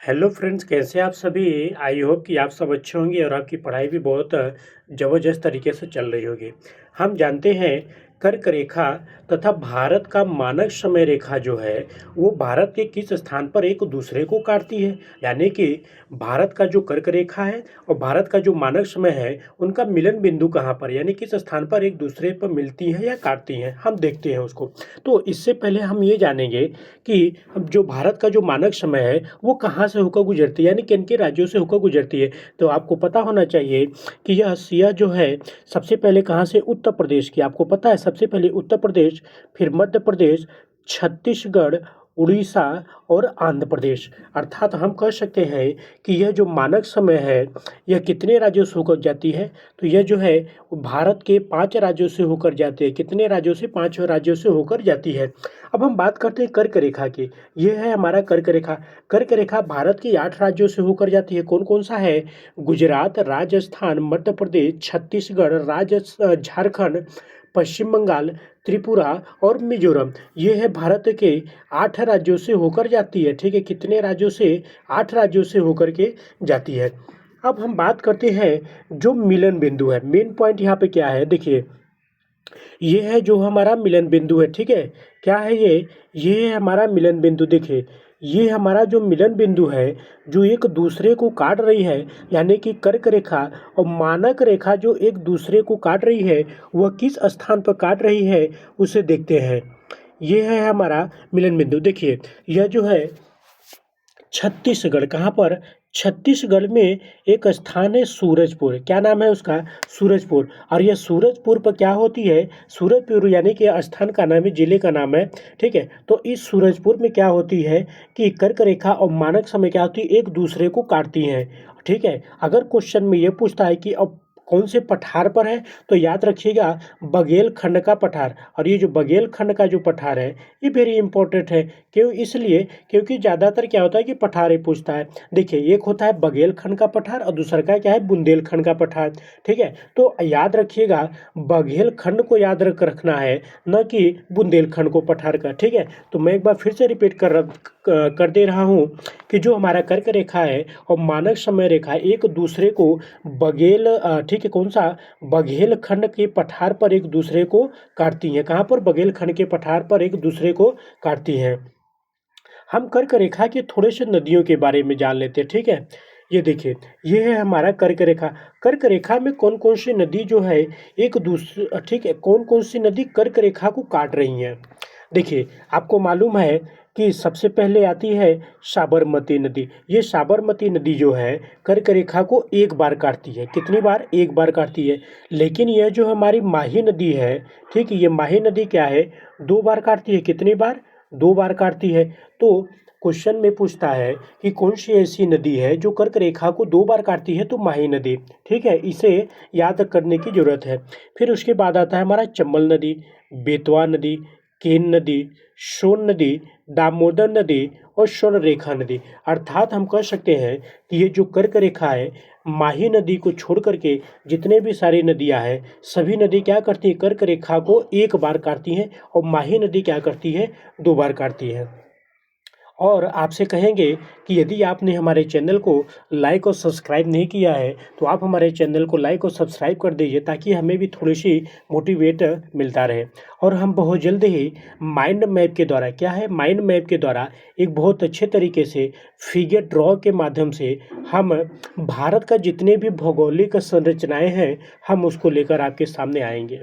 Hello friends, कैसे आप सभी। आई होप कि आप सब अच्छे होंगे और आपकी पढ़ाई भी बहुत ज़बरदस्त तरीके से चल रही होगी। हम जानते हैं कर्क रेखा तथा भारत का मानक समय रेखा जो है वो भारत के किस स्थान पर एक दूसरे को काटती है। यानी कि भारत का जो कर्क रेखा है और भारत का जो मानक समय है उनका मिलन बिंदु कहाँ पर, यानी किस स्थान पर एक दूसरे पर मिलती है या काटती हैं, हम देखते हैं उसको। तो इससे पहले हम ये जानेंगे कि जो भारत का जो मानक समय है वो कहाँ से होकर गुजरती है, यानी किन-किन राज्यों से होकर गुजरती है। तो आपको पता होना चाहिए कि यह जो है सबसे पहले कहाँ से, उत्तर प्रदेश की। आपको पता है सबसे पहले उत्तर प्रदेश, फिर मध्य प्रदेश, छत्तीसगढ़, उड़ीसा और आंध्र प्रदेश। अर्थात हम कह सकते हैं कि यह जो मानक समय है यह कितने राज्यों से होकर जाती है। तो यह जो है वो भारत के 5 राज्यों से होकर जाती है। कितने राज्यों से? 5 राज्यों से होकर जाती है। अब हम बात करते हैं कर्क रेखा की। ये है हमारा कर्क रेखा। कर्क रेखा भारत के 8 राज्यों से होकर जाती है। कौन-कौन सा है? गुजरात, राजस्थान, मध्य प्रदेश, छत्तीसगढ़, झारखंड, पश्चिम बंगाल, त्रिपुरा और मिजोरम। ये है भारत के 8 राज्यों से होकर जाती है। ठीक है, कितने राज्यों से? 8 राज्यों से होकर के जाती है। अब हम बात करते हैं जो मिलन बिंदु है। मेन पॉइंट यहाँ पे क्या है, देखिए ये है जो हमारा मिलन बिंदु है। ठीक है, क्या है ये है हमारा मिलन बिंदु। देखिए ये हमारा जो मिलन बिंदु है जो एक दूसरे को काट रही है, यानी कि कर्क रेखा और मानक रेखा जो एक दूसरे को काट रही है वह किस स्थान पर काट रही है उसे देखते हैं। ये है हमारा मिलन बिंदु। देखिए यह जो है छत्तीसगढ़, कहाँ पर? छत्तीसगढ़ में एक स्थान है सूरजपुर। क्या नाम है उसका? सूरजपुर। और यह सूरजपुर पर क्या होती है? सूरजपुर यानी कि स्थान का नाम है, जिले का नाम है। ठीक है, तो इस सूरजपुर में क्या होती है कि कर्क रेखा और मानक समय क्या होती है, एक दूसरे को काटती हैं। ठीक है, अगर क्वेश्चन में ये पूछता है कि अब कौन से पठार पर है, तो याद रखिएगा बघेलखंड का पठार। और ये जो बघेलखंड का जो पठार है ये वेरी इंपॉर्टेंट है। क्यों? इसलिए क्योंकि ज़्यादातर क्या होता है कि पठार ही पूछता है। देखिए एक होता है बघेलखंड का पठार और दूसरा का क्या है, बुंदेलखंड का पठार। ठीक है, तो याद रखिएगा बघेलखंड को याद रखना है, न कि बुंदेलखंड को पठार का। ठीक है, तो मैं एक बार फिर से रिपीट कर दे रहा हूँ कि जो हमारा कर्क रेखा है और मानक समय रेखा एक दूसरे को ठीक है, कौन सा? बघेलखंड के पठार पर एक दूसरे को काटती हैं। कहाँ पर? बघेलखंड के पठार पर एक दूसरे को काटती हैं। हम कर्क रेखा के थोड़े से नदियों के बारे में जान लेते हैं। ठीक है, ये देखिए ये है हमारा कर्क रेखा। कर्क रेखा में कौन कौन सी नदी जो है एक दूसरे, ठीक है, कौन कौन सी नदी कर्क रेखा को काट रही हैं। देखिए आपको मालूम है कि सबसे पहले आती है साबरमती नदी। ये साबरमती नदी जो है कर्क रेखा को एक बार काटती है। कितनी बार? एक बार काटती है। लेकिन यह जो हमारी माही नदी है, ठीक है, ये माही नदी क्या है, 2 बार काटती है। कितनी बार? 2 बार काटती है। तो क्वेश्चन में पूछता है कि कौन सी ऐसी नदी है जो कर्क रेखा को 2 बार काटती है, तो माही नदी। ठीक है, इसे याद करने की जरूरत है। फिर उसके बाद आता है हमारा चंबल नदी, बेतवा नदी, केन नदी, सोन नदी, दामोदर नदी और स्वर्णरेखा नदी। अर्थात हम कह सकते हैं कि ये जो कर्क रेखा है माही नदी को छोड़ करके जितने भी सारी नदियां हैं सभी नदी क्या करती है, कर्क रेखा को एक बार काटती हैं और माही नदी क्या करती है, 2 बार काटती है। और आपसे कहेंगे कि यदि आपने हमारे चैनल को लाइक और सब्सक्राइब नहीं किया है तो आप हमारे चैनल को लाइक और सब्सक्राइब कर दीजिए, ताकि हमें भी थोड़ी सी मोटिवेट मिलता रहे। और हम बहुत जल्द ही माइंड मैप के द्वारा, क्या है, माइंड मैप के द्वारा एक बहुत अच्छे तरीके से फिगर ड्रॉ के माध्यम से हम भारत का जितने भी भौगोलिक संरचनाएं हैं हम उसको लेकर आपके सामने आएंगे।